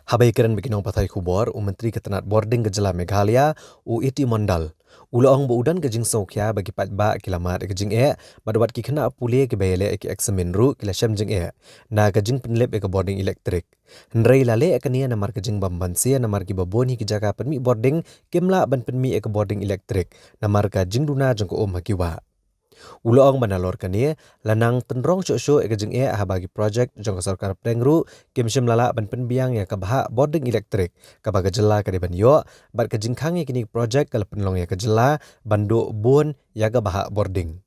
Habaikiran bikinong pathai khubor Myntri ketenat Bording gejala Meghalaya iti Mondal. Ulaong baudan kejing Sngewkhia bagi patba kilamat kejing badwat ki kena pulih ke bayale ki eksamen ru kila syam jing na kejing Pynlip ke Bording Elektrik. Hendrai lale akania namar kejing bambansia namar ki baboni ki jaka penmi Bording kimla ban penmi ke Bording Elektrik namar kejing duna jeng ko hakiwa. Ulaong manalor kania lanang tenrong syok-syok ekajeng bagi projek jong sarkar prengru kim syam lala ban penbiang ya kabha Bording Elektrik kabaga jela kadiban yo bat kajing khangi kini projek kala penlong ya kajela bandu bun ya kabha Bording.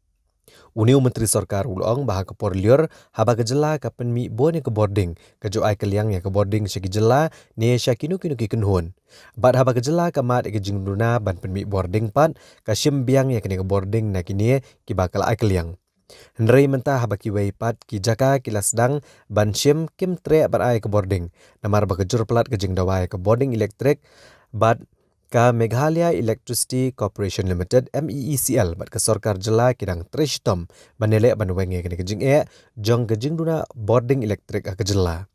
Uniu Menteri Sarkar Ulaong baha ke porliur haba kejela ka penmi bun ya ke Bording kejo ai keliang ya ke Bording syaki jela ne syakinu kinu ki kenhun. Bat haba kejela kamat ekajeng duna ban penmi Bording pat ka syam biang ya kini ke Bording na kini ki bakal ai keliang. Hendrai mentah haba ki wei pat ki jaka kila sedang ban syam kim tre bat ai ke Bording namar bakejur pelat kejeng dawai ke Bording Elektrik bat ka Meghalaya Electricity Corporation Limited MEECL bat ke sarkar jela kidang trishtom banele banwenge kini kejing jong kejing duna Bording Elektrik ke jela.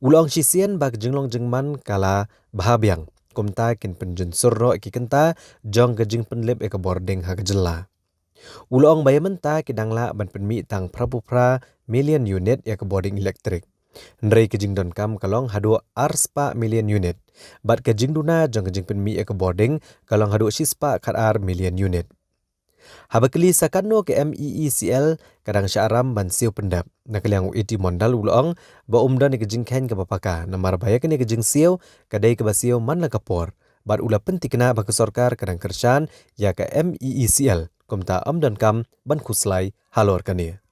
Ulaong sisian bag jenglong jengman kala bahabiang kumta kin penjun surno ki Kynta jong kejing Pynlip ke Bording ke jela. Ulaong bayamenta kidangla ban penmi tang prapupra million unit ya ke Bording Elektrik. Hendrai kejing don kam kalong hadu arspa million unit. Bat kejing duna jong kejing penmi ya ke Bording kalong hadu sispa ar million unit. Habakeli sakano ke MEECL kadang syaram ban siu pendap. Nakaliang iti Mondal Ulaong ba umdan kejing ken ke bapaka namar baya kene kejing siu kadai ke basiu man la kapor. Bat ula penting kena ba ke sarkar kadang kersan ya ke MEECL kumta amdan kam ban kuslai halor kania.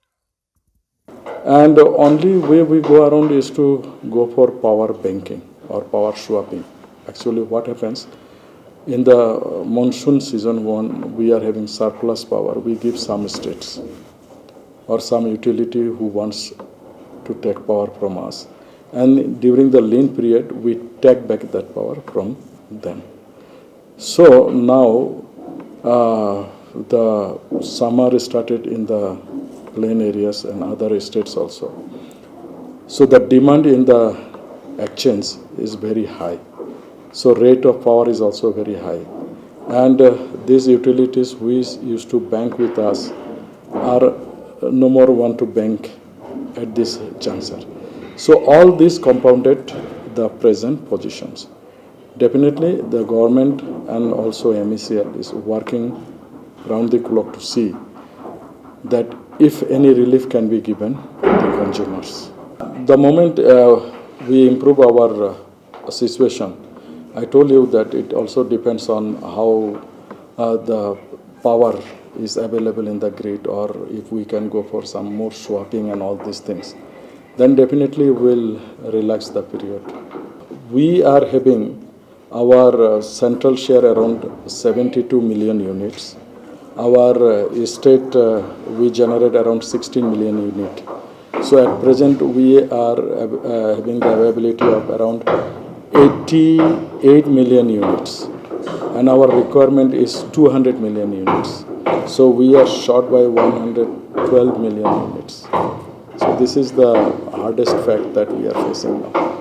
And the only way we go around is to go for power banking or power swapping. Actually, what happens in the monsoon season when we are having surplus power, we give some states or some utility who wants to take power from us. And during the lean period, we take back that power from them. So now the summer started in the plain areas and other states also. So the demand in the exchange is very high. So rate of power is also very high. And these utilities we used to bank with us are no more want to bank at this juncture. So all this compounded the present positions. Definitely the government and also MECL is working round the clock to see that if any relief can be given to the consumers. The moment we improve our situation, I told you that it also depends on how the power is available in the grid, or if we can go for some more swapping and all these things, then definitely we'll relax the period. We are having our central share around 72 million units. Our state, we generate around 16 million units. So at present, we are having the availability of around 88 million units. And our requirement is 200 million units. So we are short by 112 million units. So this is the hardest fact that we are facing now.